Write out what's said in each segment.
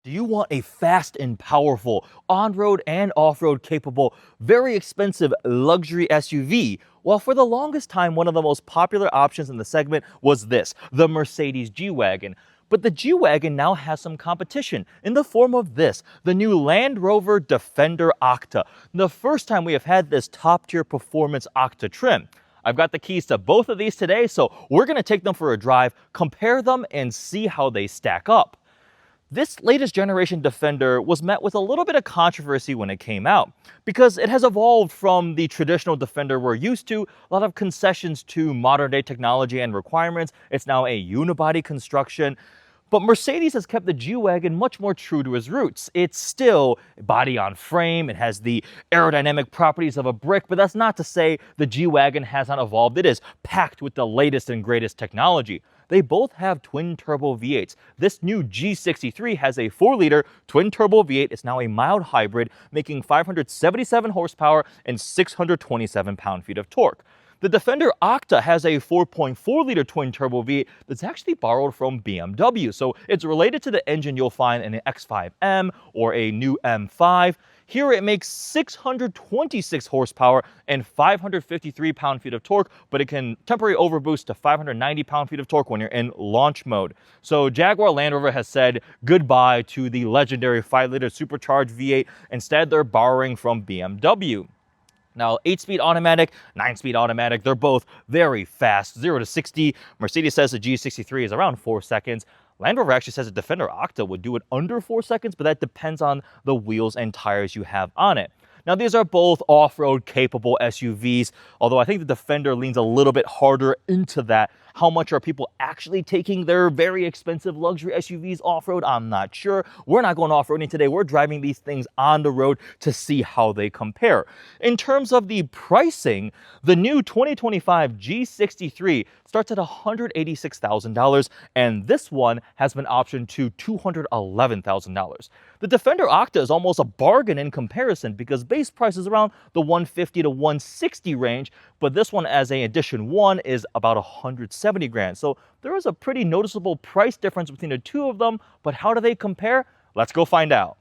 Do you want a fast and powerful, on-road and off-road capable, very expensive luxury SUV? Well, for the longest time, one of the most popular options in the segment was this, the Mercedes G-Wagon. But the G-Wagon now has some competition in the form of this, the new Land Rover Defender OCTA, the first time we have had this top-tier performance OCTA trim. I've got the keys to both of these today, so we're going to take them for a drive, compare them, and see how they stack up. This latest generation Defender was met with a little bit of controversy when it came out, because it has evolved from the traditional Defender we're used to, a lot of concessions to modern day technology and requirements. It's now a unibody construction. But Mercedes has kept the G-Wagon much more true to its roots. It's still body on frame, it has the aerodynamic properties of a brick, but that's not to say the G-Wagon has not evolved. It is packed with the latest and greatest technology. They both have twin-turbo V8s. This new G63 has a 4-liter twin-turbo V8. It's now a mild hybrid, making 577 horsepower and 627 pound-feet of torque. The Defender OCTA has a 4.4-liter twin-turbo V8 that's actually borrowed from BMW, so it's related to the engine you'll find in an X5M or a new M5. Here it makes 626 horsepower and 553 pound-feet of torque, but it can temporarily overboost to 590 pound-feet of torque when you're in launch mode. So Jaguar Land Rover has said goodbye to the legendary 5-liter supercharged V8. Instead, they're borrowing from BMW. Now, 8-speed automatic, 9-speed automatic, they're both very fast. 0 to 60, Mercedes says the G63 is around 4 seconds. Land Rover actually says the Defender OCTA would do it under 4 seconds, but that depends on the wheels and tires you have on it. Now, these are both off-road capable SUVs, although I think the Defender leans a little bit harder into that. How much are people actually taking their very expensive luxury SUVs off-road? I'm not sure. We're not going off-roading today. We're driving these things on the road to see how they compare. In terms of the pricing, the new 2025 G63 starts at $186,000, and this one has been optioned to $211,000. The Defender OCTA is almost a bargain in comparison because base price is around the $150 to $160 range, but this one as an edition 1 is about $170 grand. So there is a pretty noticeable price difference between the two of them, but how do they compare? Let's go find out.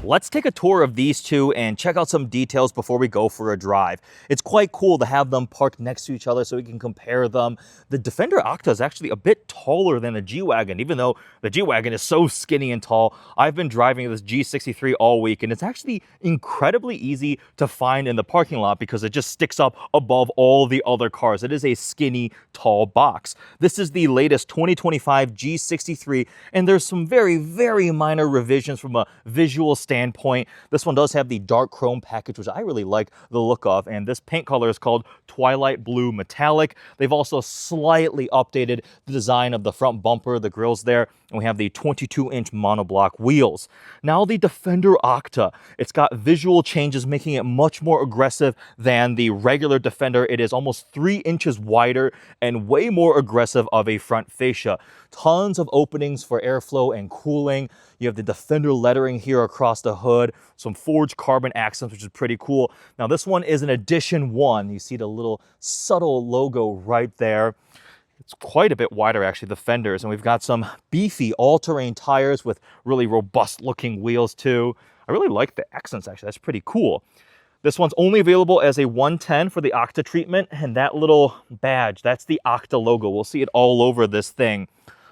Let's take a tour of these two and check out some details before we go for a drive. It's quite cool to have them parked next to each other so we can compare them. The Defender OCTA is actually a bit taller than the G-Wagon, even though the G-Wagon is so skinny and tall. I've been driving this G63 all week, and it's actually incredibly easy to find in the parking lot because it just sticks up above all the other cars. It is a skinny, tall box. This is the latest 2025 G63, and there's some very, very minor revisions from a visual standpoint. This one does have the dark chrome package, which I really like the look of, and this paint color is called Twilight Blue Metallic. They've also slightly updated the design of the front bumper, the grills there, and we have the 22-inch monoblock wheels. Now the Defender OCTA, it's got visual changes making it much more aggressive than the regular Defender. It is almost 3 inches wider and way more aggressive of a front fascia. Tons of openings for airflow and cooling. You have the Defender lettering here across the hood, some forged carbon accents, which is pretty cool. Now this one is an edition 1. You see the little subtle logo right there. It's quite a bit wider, actually, the fenders, and we've got some beefy all-terrain tires with really robust-looking wheels, too. I really like the accents, actually. That's pretty cool. This one's only available as a 110 for the OCTA treatment, and that little badge, that's the OCTA logo. We'll see it all over this thing.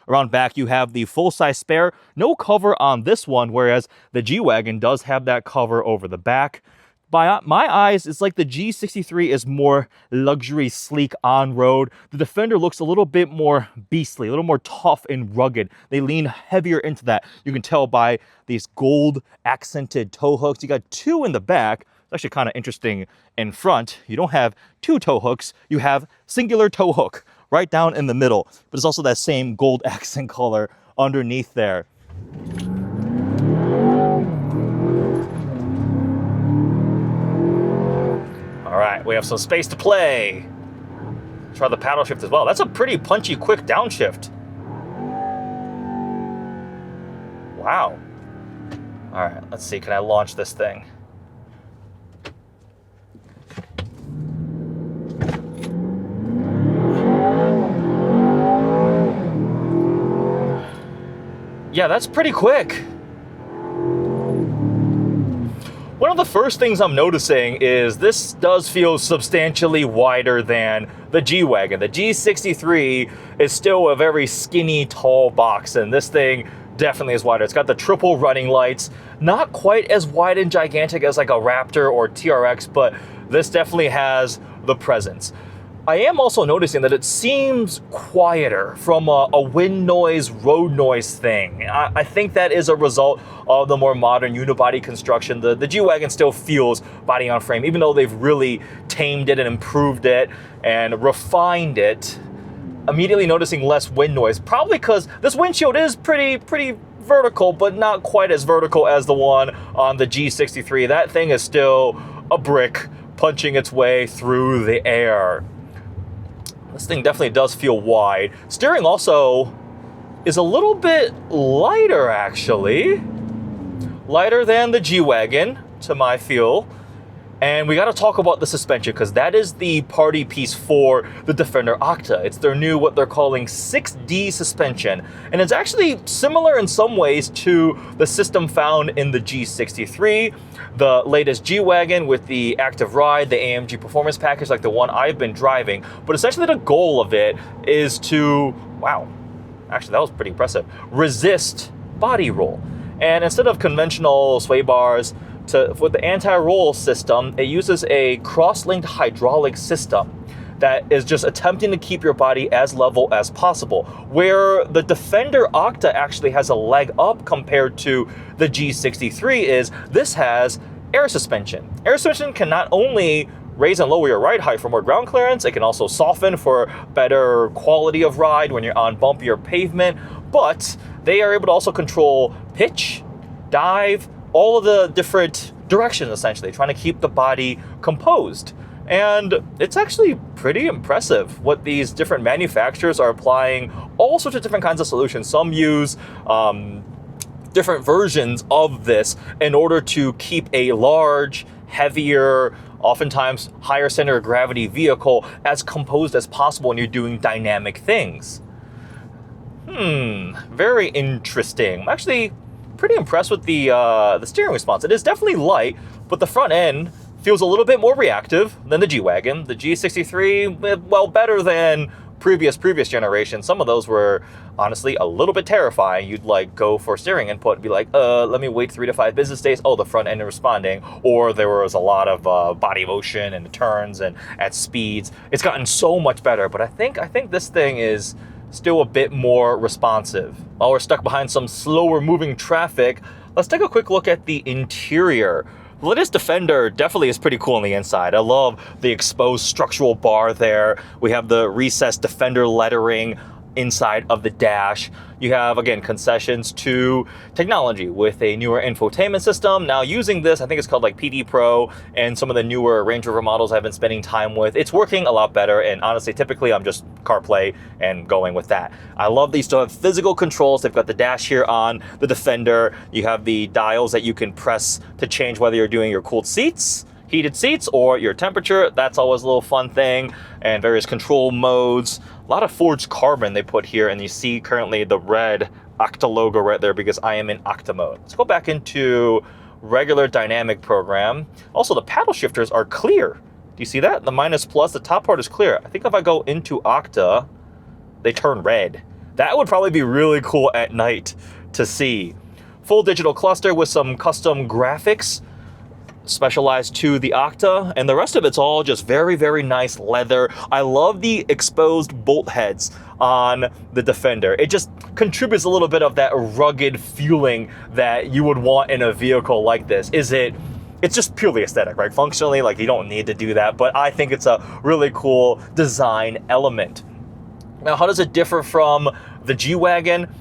Around back, you have the full-size spare. No cover on this one, whereas the G-Wagon does have that cover over the back. By my eyes, it's like the G63 is more luxury, sleek on-road. The Defender looks a little bit more beastly, a little more tough and rugged. They lean heavier into that. You can tell by these gold accented tow hooks. You got 2 in the back. It's actually kind of interesting in front. You don't have 2 tow hooks. You have singular tow hook right down in the middle. But it's also that same gold accent color underneath there. we have some space to play. Try the paddle shift as well. That's a pretty punchy, quick downshift. Wow. All right, let's see. Can I launch this thing? Yeah, that's pretty quick. One of the first things I'm noticing is this does feel substantially wider than the G-Wagon. The G63 is still a very skinny, tall box, and this thing definitely is wider. It's got the triple running lights, not quite as wide and gigantic as like a Raptor or TRX, but this definitely has the presence. I am also noticing that it seems quieter from a wind noise, road noise thing. I think that is a result of the more modern unibody construction. The G-Wagon still feels body on frame, even though they've really tamed it and improved it and refined it. Immediately noticing less wind noise, probably because this windshield is pretty vertical, but not quite as vertical as the one on the G63. That thing is still a brick punching its way through the air. This thing definitely does feel wide. Steering also is a little bit lighter, actually. Lighter than the G-Wagon, to my feel. And we got to talk about the suspension, because that is the party piece for the Defender OCTA. It's their new, what they're calling 6D suspension. And it's actually similar in some ways to the system found in the G63, the latest G-Wagon with the Active Ride, the AMG performance package, like the one I've been driving. But essentially the goal of it is to, wow, actually that was pretty impressive, resist body roll. And instead of conventional sway bars, with the anti-roll system, it uses a cross-linked hydraulic system that is just attempting to keep your body as level as possible. Where the Defender OCTA actually has a leg up compared to the G63 is this has air suspension. Air suspension can not only raise and lower your ride height for more ground clearance, it can also soften for better quality of ride when you're on bumpier pavement, but they are able to also control pitch, dive, all of the different directions, essentially, trying to keep the body composed. And it's actually pretty impressive what these different manufacturers are applying all sorts of different kinds of solutions. Some use different versions of this in order to keep a large, heavier, oftentimes higher center of gravity vehicle as composed as possible when you're doing dynamic things. Very interesting. I'm actually pretty impressed with the steering response. It is definitely light, but the front end feels a little bit more reactive than the G-Wagon. The G63, well, better than previous generations. Some of those were honestly a little bit terrifying. You'd like go for steering input and be like, let me wait 3 to 5 business days. Oh, the front end is responding. Or there was a lot of body motion and turns and at speeds. It's gotten so much better, but I think this thing is still a bit more responsive. While we're stuck behind some slower moving traffic, let's take a quick look at the interior. The latest Defender definitely is pretty cool on the inside. I love the exposed structural bar there. We have the recessed Defender lettering inside of the dash. You have, again, concessions to technology with a newer infotainment system. Now using this, I think it's called like PD Pro, and some of the newer Range Rover models I've been spending time with, it's working a lot better. And honestly, typically I'm just CarPlay and going with that. I love these still have physical controls. They've got the dash here on the Defender. You have the dials that you can press to change whether you're doing your cooled seats, heated seats, or your temperature. That's always a little fun thing. And various control modes. A lot of forged carbon they put here, and you see currently the red OCTA logo right there because I am in OCTA mode. Let's go back into regular dynamic program. Also, the paddle shifters are clear. Do you see that? The minus plus, the top part is clear. I think if I go into OCTA, they turn red. That would probably be really cool at night to see. Full digital cluster with some custom graphics specialized to the OCTA, and the rest of it's all just very, very nice leather. I love the exposed bolt heads on the Defender. It just contributes a little bit of that rugged feeling that you would want in a vehicle like this. It's just purely aesthetic, right? Functionally, like, you don't need to do that, but I think it's a really cool design element. Now, how does it differ from the G-Wagon?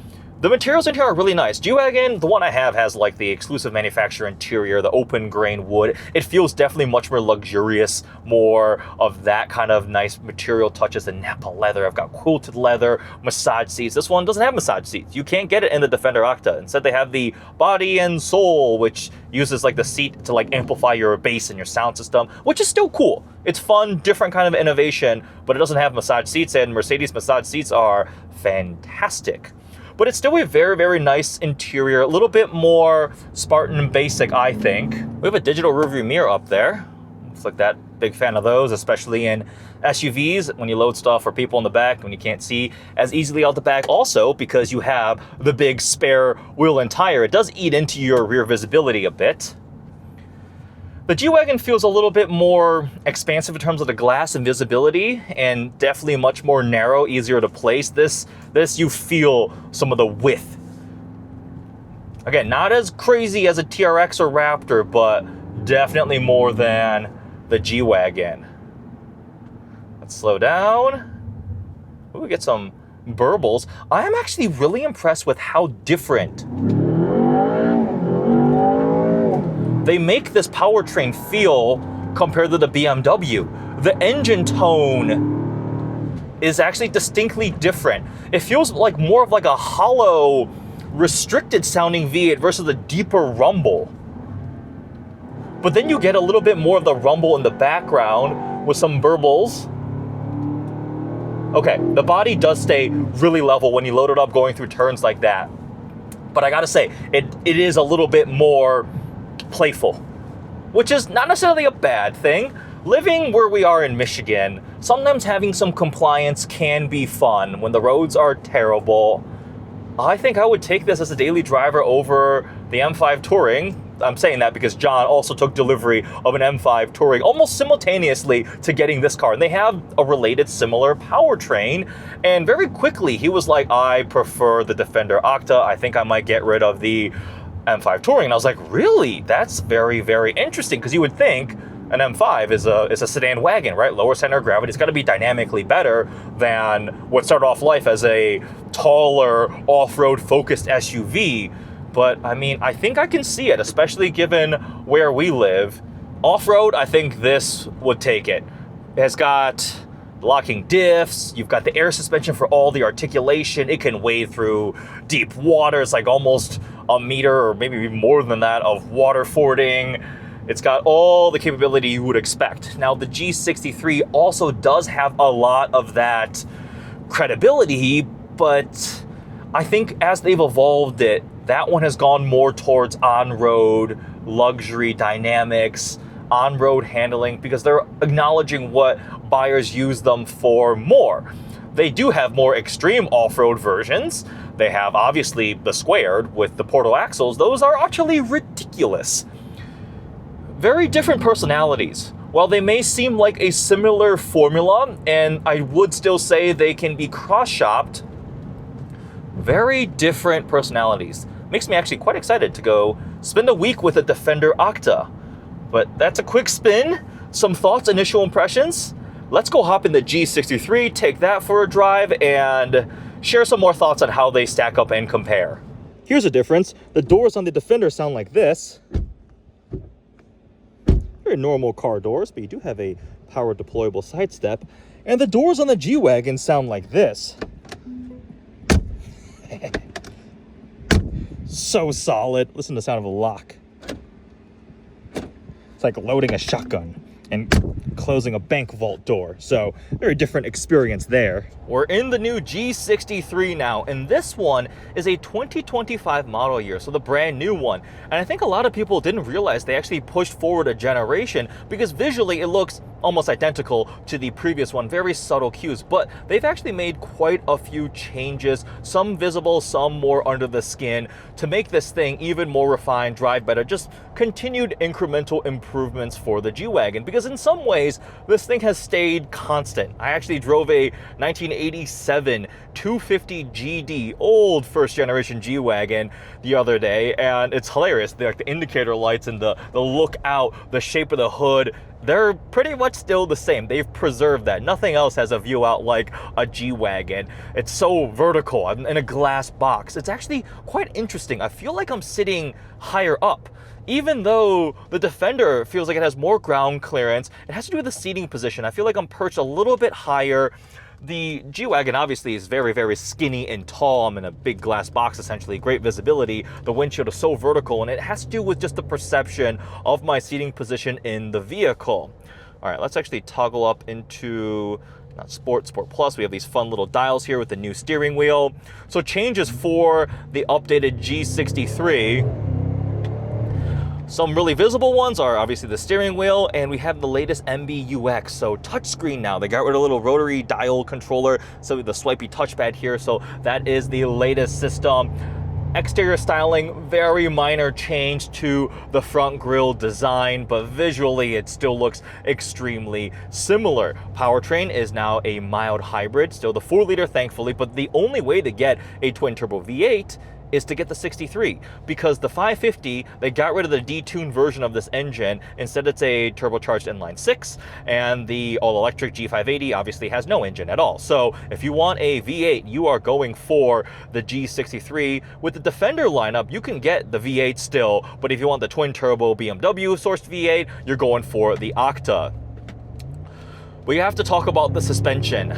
The materials in here are really nice. G-Wagon, the one I have, has like the exclusive manufacturer interior, the open grain wood. It feels definitely much more luxurious, more of that kind of nice material touches. The Napa leather, I've got quilted leather, massage seats. This one doesn't have massage seats. You can't get it in the Defender OCTA. Instead, they have the body and soul, which uses like the seat to like amplify your bass and your sound system, which is still cool. It's fun, different kind of innovation, but it doesn't have massage seats, and Mercedes massage seats are fantastic. But it's still a very, very nice interior, a little bit more Spartan and basic, I think. We have a digital rearview mirror up there. Looks like that, big fan of those, especially in SUVs when you load stuff for people in the back when you can't see as easily out the back. Also, because you have the big spare wheel and tire, it does eat into your rear visibility a bit. The G-Wagon feels a little bit more expansive in terms of the glass and visibility, and definitely much more narrow, easier to place. This you feel some of the width. Again, not as crazy as a TRX or Raptor, but definitely more than the G-Wagon. Let's slow down. Ooh, we get some burbles. I am actually really impressed with how different they make this powertrain feel compared to the BMW. The engine tone is actually distinctly different. It feels like more of like a hollow, restricted sounding V8 versus a deeper rumble. But then you get a little bit more of the rumble in the background with some burbles. Okay, the body does stay really level when you load it up going through turns like that. But I gotta say, it is a little bit more playful, which is not necessarily a bad thing. Living where we are in Michigan, sometimes having some compliance can be fun when the roads are terrible. I think I would take this as a daily driver over the M5 Touring. I'm saying that because John also took delivery of an M5 Touring almost simultaneously to getting this car. And they have a related similar powertrain. And very quickly, he was like, I prefer the Defender OCTA. I think I might get rid of the M5 Touring. And I was like, really? That's very, very interesting, because you would think an M5 is a sedan wagon, right? Lower center of gravity. It's got to be dynamically better than what started off life as a taller, off-road focused SUV. But I mean, I think I can see it, especially given where we live. Off-road, I think this would take it. It has got locking diffs, you've got the air suspension for all the articulation, it can wade through deep water, it's like almost a meter or maybe even more than that of water fording. It's got all the capability you would expect. Now the G63 also does have a lot of that credibility, but I think as they've evolved it, that one has gone more towards on-road luxury dynamics, on-road handling, because they're acknowledging what buyers use them for more. They do have more extreme off-road versions. They have obviously the squared with the portal axles. Those are actually ridiculous. Very different personalities. While they may seem like a similar formula, and I would still say they can be cross-shopped, very different personalities. Makes me actually quite excited to go spend a week with a Defender OCTA. But that's a quick spin. Some thoughts, initial impressions. Let's go hop in the G63, take that for a drive, and share some more thoughts on how they stack up and compare. Here's a difference. The doors on the Defender sound like this. Very normal car doors, but you do have a power deployable side step. And the doors on the G-Wagon sound like this. So solid. Listen to the sound of a lock. It's like loading a shotgun and closing a bank vault door. So very different experience there. We're in the new G63 now, and this one is a 2025 model year, so the brand new one. And I think a lot of people didn't realize they actually pushed forward a generation, because visually it looks almost identical to the previous one, very subtle cues, but they've actually made quite a few changes, some visible, some more under the skin, to make this thing even more refined, drive better, just continued incremental improvements for the G-Wagon, because in some ways, this thing has stayed constant. I actually drove a 1987 250 GD, old first generation G-Wagon, the other day, and it's hilarious. The indicator lights and the look out, the shape of the hood, they're pretty much still the same. They've preserved that. Nothing else has a view out like a G-Wagon. It's so vertical in a glass box. It's actually quite interesting. I feel like I'm sitting higher up. Even though the Defender feels like it has more ground clearance, it has to do with the seating position. I feel like I'm perched a little bit higher. The G-Wagon obviously is very, very skinny and tall. I'm in a big glass box, essentially, great visibility. The windshield is so vertical, and it has to do with just the perception of my seating position in the vehicle. All right, let's actually toggle up into not Sport, Sport Plus. We have these fun little dials here with the new steering wheel. So changes for the updated G63. Some really visible ones are obviously the steering wheel, and we have the latest MBUX, so touchscreen now. They got rid of a little rotary dial controller, so the swipey touchpad here, so that is the latest system. Exterior styling, very minor change to the front grille design, but visually it still looks extremely similar. Powertrain is now a mild hybrid, still the 4-liter thankfully, but the only way to get a twin-turbo V8 is to get the 63, because the 550, they got rid of the detuned version of this engine. Instead, it's a turbocharged inline 6, and the all-electric G580 obviously has no engine at all. So if you want a V8, you are going for the G63. With the Defender lineup, you can get the V8 still, but if you want the twin-turbo BMW-sourced V8, you're going for the Octa. We have to talk about the suspension.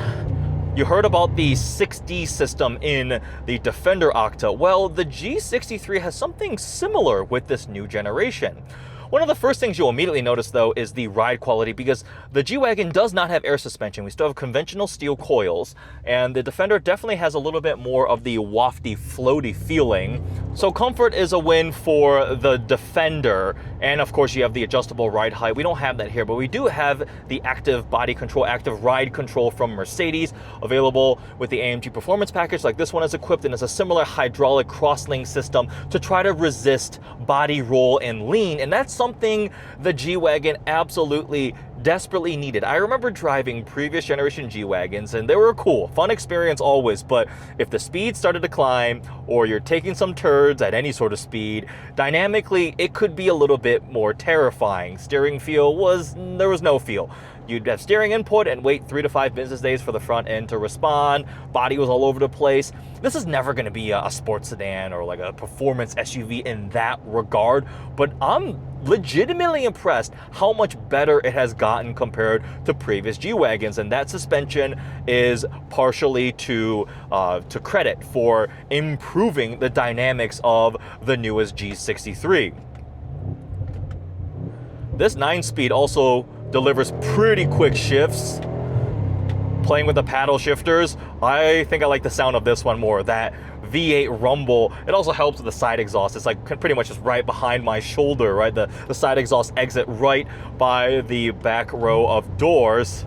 You heard about the 6D system in the Defender Octa. Well, the G63 has something similar with this new generation. One of the first things you'll immediately notice, though, is the ride quality, because the G-Wagon does not have air suspension. We still have conventional steel coils, and the Defender definitely has a little bit more of the wafty, floaty feeling. So comfort is a win for the Defender, and of course you have the adjustable ride height. We don't have that here, but we do have the active body control, active ride control from Mercedes, available with the AMG Performance Package. Like this one is equipped, and it's a similar hydraulic crosslink system to try to resist body roll and lean, and that's something the G-Wagon absolutely desperately needed. I remember driving previous generation G-Wagons, and they were cool, fun experience always, but if the speed started to climb, or you're taking some turds at any sort of speed, dynamically it could be a little bit more terrifying. Steering feel there was no feel. You'd have steering input and wait 3 to 5 business days for the front end to respond. Body was all over the place. This is never going to be a sports sedan or like a performance SUV in that regard, but I'm legitimately impressed how much better it has gotten compared to previous G-Wagons, and that suspension is partially to credit for improving the dynamics of the newest G63. This 9-speed also delivers pretty quick shifts. Playing with the paddle shifters, I think I like the sound of this one more. That V8 rumble. It also helps with the side exhaust. It's like pretty much just right behind my shoulder, right? The side exhaust exit right by the back row of doors.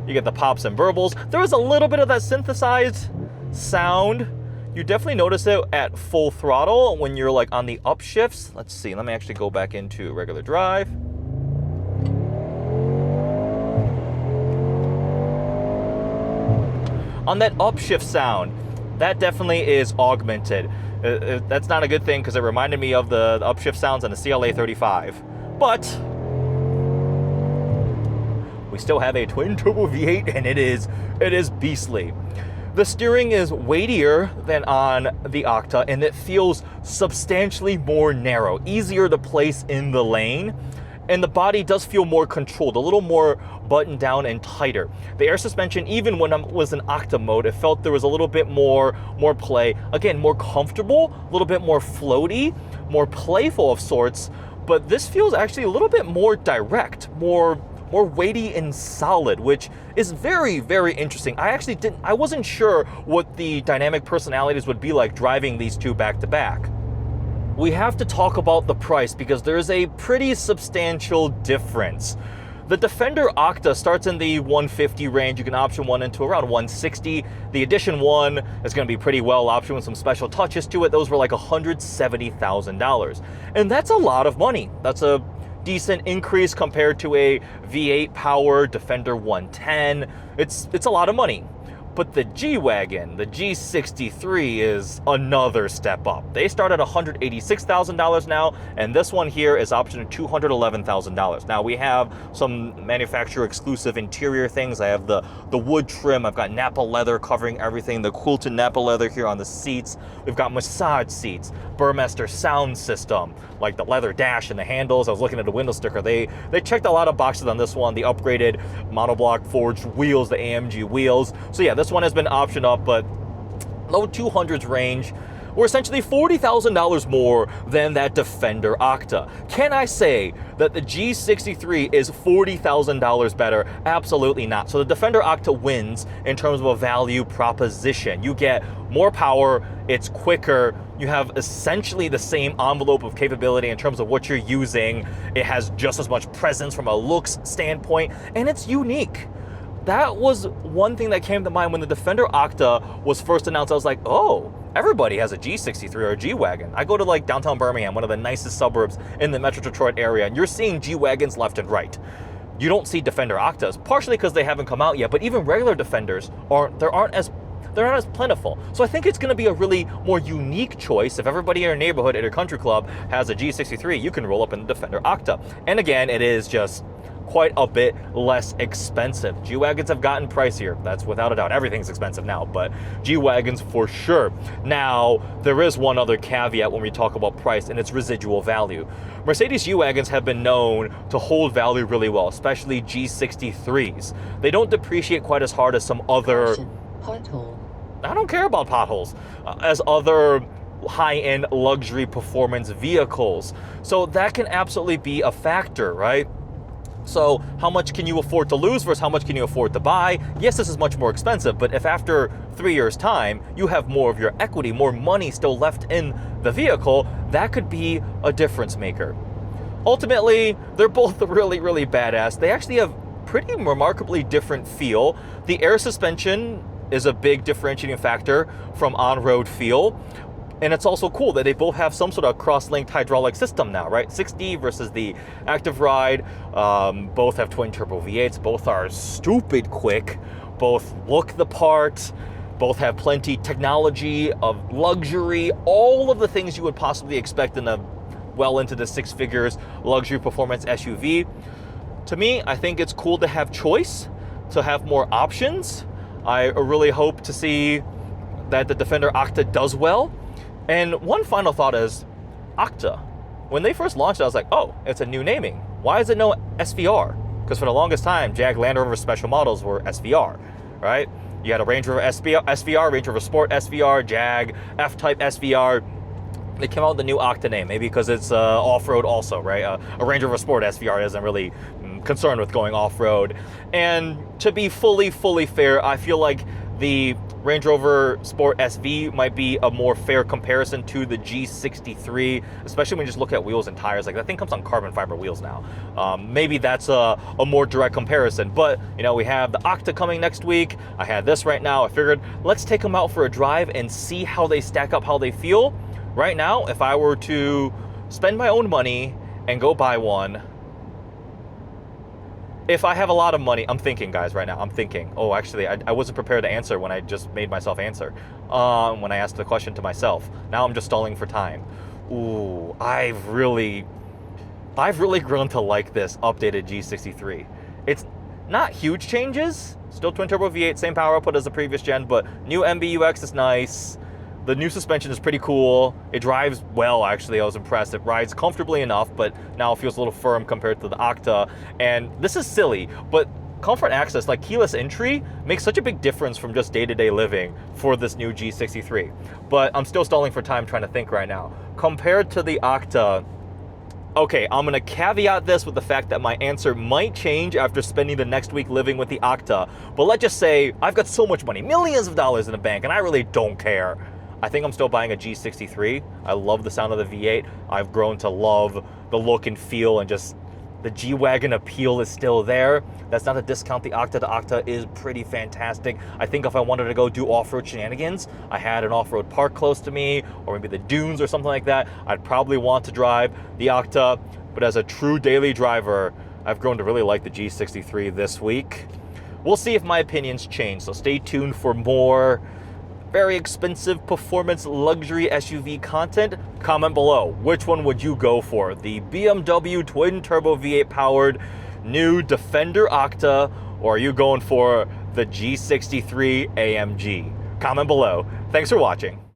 You get the pops and burbles. There is a little bit of that synthesized sound. You definitely notice it at full throttle when you're like on the upshifts. Let's see, let me actually go back into regular drive. On that upshift sound, that definitely is augmented. That's not a good thing because it reminded me of the upshift sounds on the CLA 35. But we still have a twin turbo V8, and it is beastly. The steering is weightier than on the Octa, and it feels substantially more narrow, easier to place in the lane. And the body does feel more controlled, a little more buttoned down and tighter. The air suspension, even when I was in Octa mode, it felt there was a little bit more play. Again, more comfortable, a little bit more floaty, more playful of sorts. But this feels actually a little bit more direct, more weighty and solid, which is very, very interesting. I wasn't sure what the dynamic personalities would be like driving these two back to back. We have to talk about the price because there's a pretty substantial difference. The Defender Octa starts in the 150 range. You can option one into around 160. The Edition 1 is going to be pretty well optioned with some special touches to it. Those were like $170,000. And that's a lot of money. That's a decent increase compared to a V8 power Defender 110. It's a lot of money. But the G-Wagon, the G63, is another step up. They start at $186,000 now, and this one here is optioned at $211,000. Now we have some manufacturer exclusive interior things. I have the wood trim, I've got Napa leather covering everything, the quilted Napa leather here on the seats. We've got massage seats, Burmester sound system, like the leather dash and the handles. I was looking at the window sticker. They checked a lot of boxes on this one. The upgraded monoblock forged wheels, the AMG wheels. So yeah, this one has been optioned up, but low 200s range. We're essentially $40,000 more than that Defender OCTA. Can I say that the G63 is $40,000 better? Absolutely not. So the Defender OCTA wins in terms of a value proposition. You get more power, it's quicker, you have essentially the same envelope of capability in terms of what you're using. It has just as much presence from a looks standpoint, and it's unique. That was one thing that came to mind when the Defender OCTA was first announced. I was like, oh, everybody has a G63 or a G-Wagon. I go to like downtown Birmingham, one of the nicest suburbs in the Metro Detroit area, and you're seeing G-Wagons left and right. You don't see Defender OCTAs, partially because they haven't come out yet, but even regular Defenders they're not as plentiful. So I think it's going to be a really more unique choice. If everybody in your neighborhood at your country club has a G63, you can roll up in the Defender OCTA. And again, it is just quite a bit less expensive. G-Wagons have gotten pricier, that's without a doubt. Everything's expensive now, but G-Wagons for sure. Now, there is one other caveat when we talk about price, and it's residual value. Mercedes G-Wagons have been known to hold value really well, especially G63s. They don't depreciate quite as hard as some other... Pothole. I don't care about potholes. As other high-end luxury performance vehicles. So that can absolutely be a factor, right? So how much can you afford to lose versus how much can you afford to buy? Yes, this is much more expensive, but if after 3 years' time, you have more of your equity, more money still left in the vehicle, that could be a difference maker. Ultimately, they're both really, really badass. They actually have pretty remarkably different feel. The air suspension is a big differentiating factor from on-road feel. And it's also cool that they both have some sort of cross-linked hydraulic system now, right? 6D versus the Active Ride. Both have twin-turbo V8s. Both are stupid quick. Both look the part. Both have plenty technology of luxury. All of the things you would possibly expect in a well into the six figures luxury performance SUV. To me, I think it's cool to have choice, to have more options. I really hope to see that the Defender OCTA does well. And one final thought is OCTA. When they first launched it, I was like, oh, it's a new naming. Why is it no SVR? Because for the longest time, Jag Land Rover special models were SVR, right? You had a Range Rover SVR, Range Rover Sport SVR, Jag F-Type SVR. They came out with the new OCTA name, maybe because it's off-road also, right? A Range Rover Sport SVR isn't really concerned with going off-road. And to be fully fair, I feel like the Range Rover Sport SV might be a more fair comparison to the G63, especially when you just look at wheels and tires. Like, that thing comes on carbon fiber wheels now. Maybe that's a more direct comparison. But, you know, we have the OCTA coming next week. I had this right now. I figured, let's take them out for a drive and see how they stack up, how they feel. Right now, if I were to spend my own money and go buy one, if I have a lot of money, I'm thinking, guys, right now, I'm thinking, oh, actually, I wasn't prepared to answer when I just made myself answer, when I asked the question to myself. Now I'm just stalling for time. Ooh, I've really grown to like this updated G63. It's not huge changes, still twin turbo V8, same power output as the previous gen, but new MBUX is nice. The new suspension is pretty cool. It drives well, actually. I was impressed. It rides comfortably enough, but now it feels a little firm compared to the OCTA. And this is silly, but comfort access, like keyless entry, makes such a big difference from just day-to-day living for this new G63. But I'm still stalling for time trying to think right now. Compared to the OCTA, okay, I'm gonna caveat this with the fact that my answer might change after spending the next week living with the OCTA. But let's just say I've got so much money, millions of dollars in the bank, and I really don't care. I think I'm still buying a G63. I love the sound of the V8. I've grown to love the look and feel, and just the G-Wagon appeal is still there. That's not a discount the OCTA. The OCTA is pretty fantastic. I think if I wanted to go do off-road shenanigans, I had an off-road park close to me, or maybe the dunes or something like that, I'd probably want to drive the OCTA. But as a true daily driver, I've grown to really like the G63 this week. We'll see if my opinions change, so stay tuned for more very expensive performance luxury SUV content. Comment below, which one would you go for? The BMW twin turbo V8 powered new Defender OCTA, or are you going for the G63 AMG? Comment below. Thanks for watching.